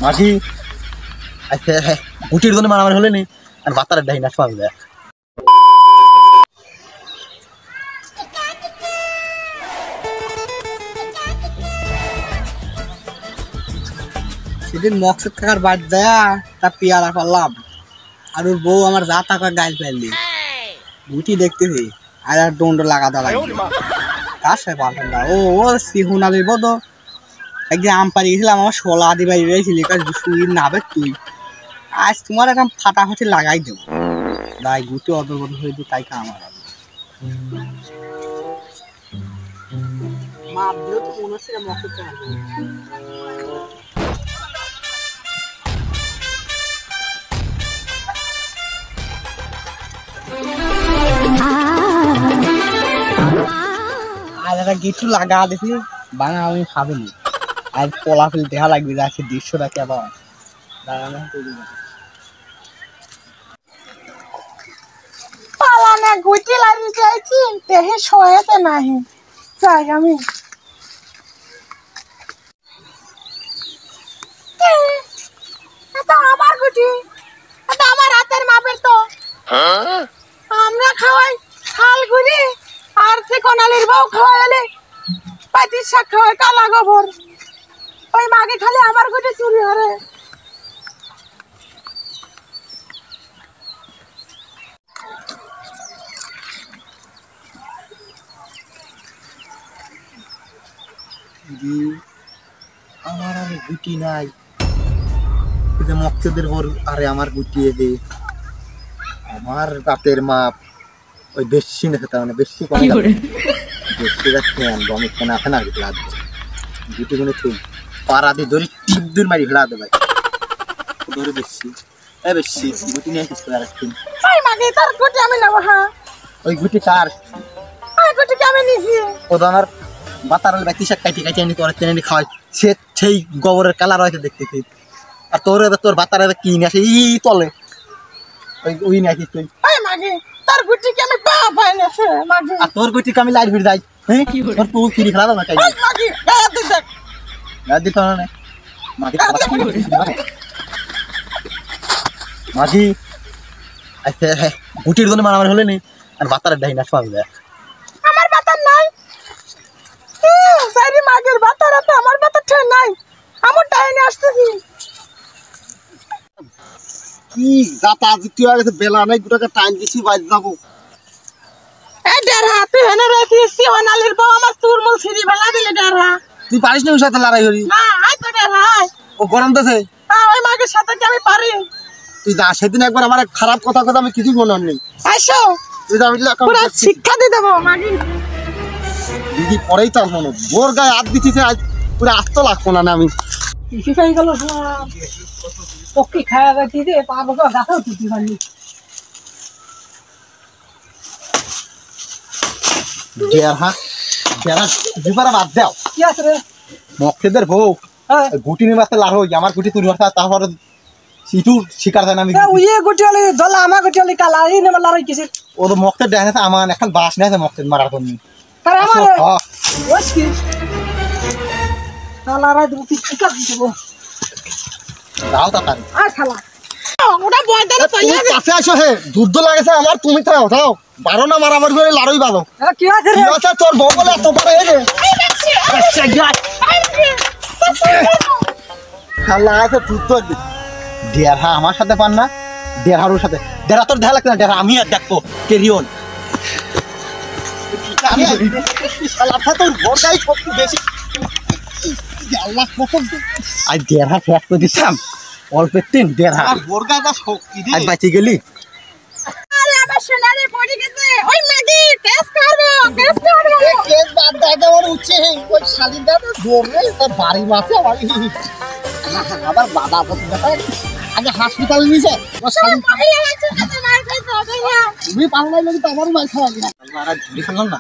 মাঝি গুটির জন্য মারামারি হলে নি আর বাতারের ডাই নাচ পাবে যায়। সেদিন মকসুদ কাকার বাদ দেয়া তা পেয়ারা পারলাম আর ওর বউ আমার যা টাকা গাইল ফেললি গুটি দেখতেছি আর আর দণ্ড লাগাতে লাগবে কার সাথে পারতাম না। ও সিহুন আলির বদো একদিন আম পাড়ি গেছিলাম আমার 16 আদি বাড়ি রয়েছিলি শুই নাবে তুই আজ তোমার একটা ফাটাফাটি লাগাই দেবো তাই গুটি অদগত হয়ে দিই তাই আমার মাপ দিও তো মনে হচ্ছে মকসুদ আর একটা কিছু লাগা দেখি বাঙা আমি খাবিনি আর পোলা ফিল দেখা লাগবে যাচ্ছে দৃশ্যটা কেমন পালানা গুটি লাগি যাইছি দেহে শোয়েতে নাহি যাই আমি এটা আমার গুটি এটা আমার হাতের মাপের তো আমরা খাওয়াই শাল গুড়ি আর সে কোনালির বউ খাওয়াইলে পাতির শাক খাওয়াই কালা গোবর ওই মাগে খালি আমার গুটি চুরি হরে আমার আর গুটি নাই মকসুদের বর আরে আমার গুটিয়ে দে আমার বাপের মাপ ওই বেশি না খেতে মানে বেশি বেশি রাখেন গমের কেনা আছে না লাগবে গুটি গুনে তুই পাড়া দিয়ে ধরে টিপ দূর মারি ফেলা দে ভাই ধরে বেশি বেশি গুটি নিয়ে আসিস আর একদিন ওই মাগে তার গুটি আমি নেব হ্যাঁ ওই গুটি কার ওই গুটি আমি নিছি ও তো আমার বাতারের ব্যক্তি শাক কাটি কাটি আনি তোর টেনে খাওয়াই সে সেই গোবরের কালার হয়তো দেখতে আর তোর বাতারে কি নিয়ে আসে ই তলে ওই নিয়ে আসিস তুই মাগে তার গুটিকে আমি পা পাইনেছে মাগে আর তোর গুটিকে আমি লাইট ভিড় যাই হ্যাঁ তোর পুরো ফিরি খেলা না চাই মাগে গায়ে দিতে দেখ গায়ে দিতে না মাগে মাঝি আচ্ছা গুটির জন্য মারামারি হলে নি আর বাতারের ডাই নাচ পাবে যায় আমার বাতার নাই সাইরি মাগের বাতার আছে আমার বাতার ঠে নাই আমার টাইনে আসতেছি কি যাতা তুই আগে বেলা নাই গুটাকে টাইম দিছি বাইরে যাবো এই ডেরা তুই হেনে রাখিস সিওনালির বউ আমার তুরমুল ছিড়ি ফেলা দিলে ডেরা তুই পারিস না ওর সাথে লড়াই করি না আই তো ডেরা ও গরম দেছে ওই মাগের সাথে কি আমি পারি তুই যা সেদিন একবার আমার খারাপ কথা আমি কিছু মনে নেই আইসো তুই আমি পুরো শিক্ষা দিয়ে দেবো মাগি দিদি পরেই তার মনে বোর গায়ে হাত দিচ্ছি আজ পুরো আস্ত লাগবো না আমি কি খাই গেল পক্ষী খাওয়া গেছি রে পাবো তো গাছও তুই পারলি দুবার বাদ দাও কি আছে রে মকসেদের বউ গুটি নিয়ে বাঁচতে লাড়ো আমার গুটি তুলি তারপর সিটু শিকার যায় না আমি ওই গুটি হলে দলা আমার গুটি হলে কালা এই নেবার লড়াই কিসে ও তো মকসেদ দেখে না আমার এখন বাস নেই মকসেদ মারার জন্য তার আমার ওই কি কালা রাই দুটি শিকার দিব দাও তাড়াতাড়ি আর খালা ওটা বয়দারে পাইয়া কাছে আসো হে দুধ লাগেছে আমার তুমি তো উঠাও বারো না মারামারি করে লাড়ই বাজো কি আছে রে কি আছে তোর বউ বলে এত বড় এই রে খালা আছে দুধ তো দেড়হা আমার সাথে পান না দেড়হার সাথে দেড়হা তোর দেখা লাগছে না দেড়হা আমি আর দেখবো কেরিয়ন তোর বড় গাই শক্তি বেশি আজ দেড়হা ফ্যাট করে দিচ্ছাম অল্প তিন দেড়হা বড় গাটা শক্তি আজ বাঁচি গেলি আমার সোনারে পড়ে গেছে ওই মাগি কেস করবো কেস বাদ দাও ওর উঠছে ওই শালিদা তো দৌড়ে তার বাড়ি মাছে আবার বাধা কথা আগে হাসপাতালে নিছে ও শালি তুমি পারো না তো আমারও মাল খাওয়া না আর ধরে ফেললাম না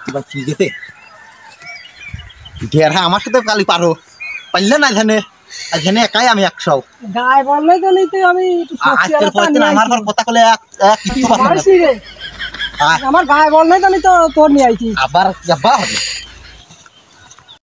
এবার কি গেছে দেড়হা আমার সাথে কালি পারো পারলে না এখানে একাই আমি 100 গায় বললে তো নিতে আমি আজকের পর দিন আমার পর কথা কলে এক কিছু পারছি রে আমার গায় বললে তো নি তো তোর নিয়ে আইছি আবার যাবা